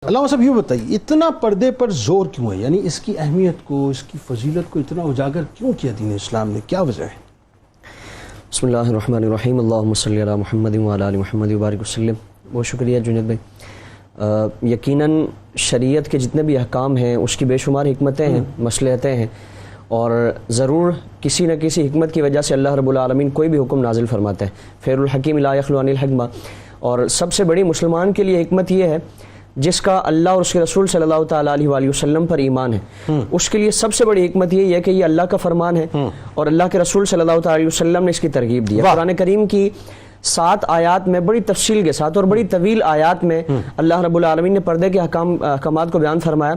علامہ صاحب یہ بتائیے اتنا پردے پر زور کیوں ہے، یعنی اس کی اہمیت کو، اس کی فضیلت کو اتنا اجاگر کیوں کیا دین اسلام نے، کیا وجہ ہے؟ بسم اللہ الرحمن الرحیم، اللہم صلی علی محمد وعلی آل محمد وبارک وسلم۔ بہت شکریہ جنید بھائی۔ یقیناً شریعت کے جتنے بھی احکام ہیں اس کی بے شمار حکمتیں ہیں، مصلحتیں ہیں، اور ضرور کسی نہ کسی حکمت کی وجہ سے اللہ رب العالمین کوئی بھی حکم نازل فرماتے ہیں۔ خیر الحکیم لا یخلو عن الحکمہ، اور سب سے بڑی مسلمان کے لیے حکمت یہ ہے جس کا اللہ اور اس کے رسول صلی اللہ تعالیٰ علیہ وآلہ وسلم پر ایمان ہے، اس کے لیے سب سے بڑی حکمت یہ ہے کہ یہ اللہ کا فرمان ہے اور اللہ کے رسول صلی اللہ تعالیٰ علیہ وسلم نے اس کی ترغیب دی ہے۔ قرآن کریم کی 7 آیات میں بڑی تفصیل کے ساتھ اور بڑی طویل آیات میں اللہ رب العالمین نے پردے کے احکامات کو بیان فرمایا،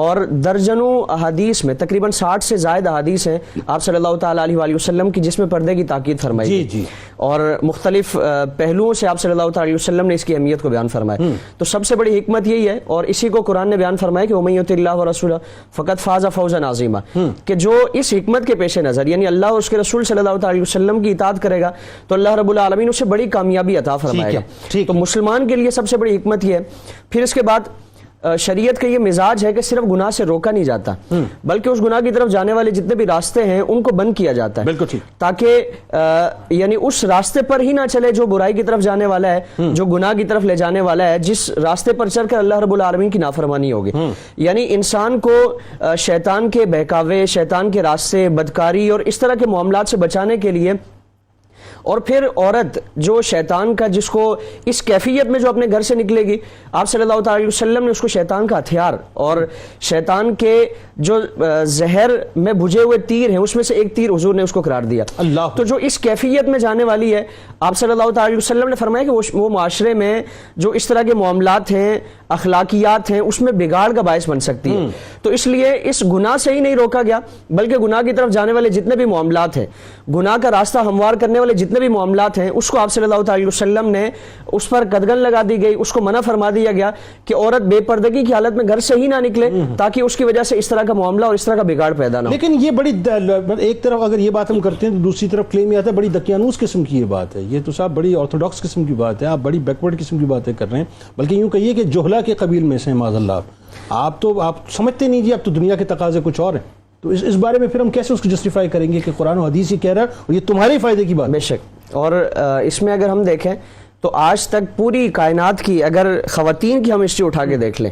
اور درجنوں احادیث میں تقریباً 60 سے زائد احادیث ہیں آپ صلی اللہ تعالیٰ علیہ وآلہ وسلم کی جس میں پردے کی تاکید فرمائی گئی، اور مختلف پہلوؤں سے آپ صلی اللہ تعالیٰ علیہ وسلم نے اس کی اہمیت کو بیان فرمایا۔ تو سب سے بڑی حکمت یہی ہے، اور اسی کو قرآن نے بیان فرمایا کہ وَمَن یُطِعِ اللَّهَ وَرَسُولَهُ فَقَدْ فَازَ فَوْزًا عَظِیمًا، کہ جو اس حکمت کے پیش نظر یعنی اللہ اور اس کے رسول صلی اللہ تعالیٰ علیہ وسلم کی اطاعت کرے گا تو اللہ رب العالمین اسے بڑی کامیابی عطا فرمائے گا۔ تو مسلمان کے لیے سب سے بڑی حکمت یہ ہے۔ پھر اس کے بعد شریعت کا یہ مزاج ہے کہ صرف گناہ سے روکا نہیں جاتا، بلکہ اس گناہ کی طرف جانے والے جتنے بھی راستے ہیں ان کو بند کیا جاتا ہے، تاکہ یعنی اس راستے پر ہی نہ چلے جو برائی کی طرف جانے والا ہے، جو گناہ کی طرف لے جانے والا ہے، جس راستے پر چل کر اللہ رب العالمین کی نافرمانی ہوگی۔ یعنی انسان کو شیطان کے بہکاوے، شیطان کے راستے، بدکاری اور اس طرح کے معاملات سے بچانے کے لیے، اور پھر عورت جو شیطان کا، جس کو اس کیفیت میں جو اپنے گھر سے نکلے گی، آپ صلی اللہ تعالیٰ علیہ وسلم نے اس کو شیطان کا ہتھیار اور شیطان کے جو زہر میں بھجے ہوئے تیر ہیں اس میں سے ایک تیر حضور نے اس کو قرار دیا۔ تو جو اس کیفیت میں جانے والی ہے، آپ صلی اللہ تعالیٰ علیہ وسلم نے فرمایا کہ وہ معاشرے میں جو اس طرح کے معاملات ہیں، اخلاقیات ہیں، اس میں بگاڑ کا باعث بن سکتی ہے۔ تو اس لیے اس گناہ سے ہی نہیں روکا گیا، بلکہ گناہ کی طرف جانے والے جتنے بھی معاملات ہیں، گناہ کا راستہ ہموار کرنے والے جتنے بھی معاملات ہیں، اس کو آپ صلی اللہ تعالیٰ علیہ وسلم نے اس پر قدغن لگا دی گئی، اس کو منع فرما دیا گیا کہ عورت بے پردگی کی حالت میں گھر سے ہی نہ نکلے، تاکہ اس کی وجہ سے اس طرح کا معاملہ اور اس طرح کا بگاڑ پیدا نہ ہو۔ لیکن یہ بڑی ایک طرف اگر یہ بات ہم کرتے ہیں تو دوسری طرف کلیم یہ آتا ہے بڑی دقیانوس قسم کی یہ بات ہے، یہ تو صاحب بڑی آرتھوڈاکس قسم کی بات ہے، آپ بڑی بیکورڈ قسم کی باتیں کر رہے ہیں، بلکہ یوں کہیے کہ جہلا کے قبیل میں سے معاذ اللہ۔ آپ سمجھتے نہیں جی، اب تو دنیا کے تقاضے کچھ اور ہیں، تو اس بارے میں پھر ہم کیسے اس کو جسٹیفائی کریں گے کہ قرآن و حدیث ہی کہہ رہا ہے اور یہ تمہارے فائدے کی بات؟ بے شک، اور اس میں اگر ہم دیکھیں تو آج تک پوری کائنات کی اگر خواتین کی ہم ہسٹری اٹھا کے دیکھ لیں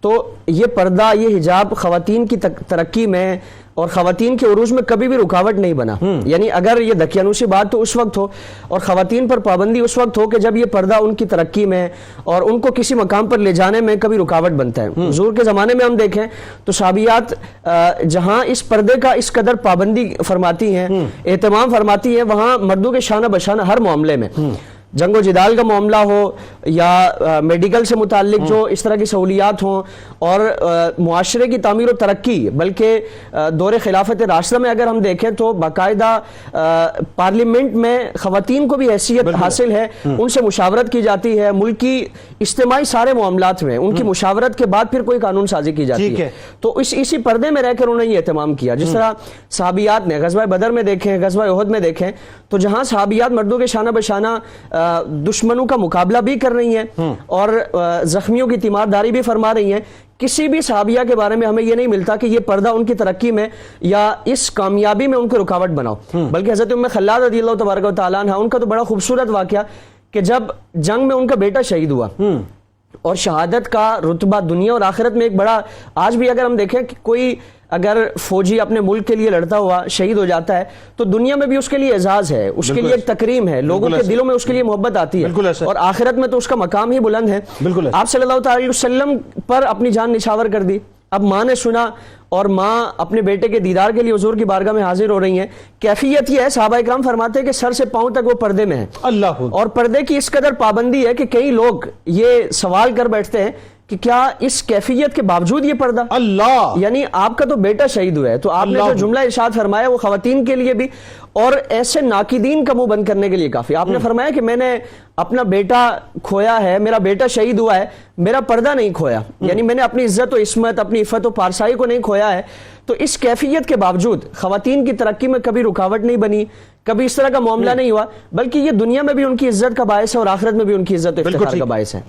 تو یہ پردہ، یہ حجاب خواتین کی ترقی میں اور خواتین کے عروج میں کبھی بھی رکاوٹ نہیں بنا۔ یعنی اگر یہ دقیانوسی بات تو اس وقت ہو اور خواتین پر پابندی اس وقت ہو کہ جب یہ پردہ ان کی ترقی میں اور ان کو کسی مقام پر لے جانے میں کبھی رکاوٹ بنتا ہے۔ حضور کے زمانے میں ہم دیکھیں تو صحابیات جہاں اس پردے کا اس قدر پابندی فرماتی ہیں، اہتمام فرماتی ہیں، وہاں مردوں کے شانہ بشانہ ہر معاملے میں، جنگ و جدال کا معاملہ ہو یا میڈیکل سے متعلق جو اس طرح کی سہولیات ہوں، اور معاشرے کی تعمیر و ترقی، بلکہ دور خلافت راشدہ میں اگر ہم دیکھیں تو باقاعدہ پارلیمنٹ میں خواتین کو بھی حیثیت حاصل ہے، ان سے مشاورت کی جاتی ہے، ملکی اجتماعی سارے معاملات میں ان کی مشاورت کے بعد پھر کوئی قانون سازی کی جاتی ہے۔ تو اسی پردے میں رہ کر انہوں نے یہ اہتمام کیا۔ جس طرح صحابیات نے غزوہ بدر میں دیکھیں، غزوہ احد میں دیکھیں، تو جہاں صحابیات مردوں کے شانہ بشانہ دشمنوں کا مقابلہ بھی کر رہی ہیں اور زخمیوں کی تیمارداری بھی فرما رہی ہیں، کسی بھی صحابیہ کے بارے میں ہمیں یہ نہیں ملتا کہ یہ پردہ ان کی ترقی میں یا اس کامیابی میں ان کو رکاوٹ بناؤ۔ بلکہ حضرت ام خلاد رضی اللہ تبارک و تعالیٰ عنہ، ان کا تو بڑا خوبصورت واقعہ کہ جب جنگ میں ان کا بیٹا شہید ہوا، اور شہادت کا رتبہ دنیا اور آخرت میں ایک بڑا، آج بھی اگر ہم دیکھیں کہ کوئی اگر فوجی اپنے ملک کے لیے لڑتا ہوا شہید ہو جاتا ہے تو دنیا میں بھی اس کے لیے اعزاز ہے، اس کے لیے ایک تکریم ہے، لوگوں کے دلوں میں اس کے لیے محبت آتی ہے، اور آخرت میں تو اس کا مقام ہی بلند ہے۔ آپ صلی اللہ تعالی وسلم پر اپنی جان نچھاور کر دی۔ اب ماں نے سنا اور ماں اپنے بیٹے کے دیدار کے لیے حضور کی بارگاہ میں حاضر ہو رہی ہیں۔ کیفیت یہ ہے، صحابہ اکرام فرماتے ہیں کہ سر سے پاؤں تک وہ پردے میں ہیں، اور پردے کی اس قدر پابندی ہے کہ کئی لوگ یہ سوال کر بیٹھتے ہیں کہ کیا اس کیفیت کے باوجود یہ پردہ؟ یعنی آپ کا تو بیٹا شہید ہوا ہے، تو آپ نے جو جملہ ارشاد فرمایا وہ خواتین کے لیے بھی اور ایسے ناقدین کا منہ بند کرنے کے لیے کافی۔ آپ نے فرمایا کہ میں نے اپنا بیٹا کھویا ہے، میرا بیٹا شہید ہوا ہے، میرا پردہ نہیں کھویا، یعنی میں نے اپنی عزت و عصمت، اپنی عفت و پارسائی کو نہیں کھویا ہے۔ تو اس کیفیت کے باوجود خواتین کی ترقی میں کبھی رکاوٹ نہیں بنی، کبھی اس طرح کا معاملہ نہیں ہوا، بلکہ یہ دنیا میں بھی ان کی عزت کا باعث ہے اور آخرت میں بھی ان کی عزت و افتخار کا باعث ہے۔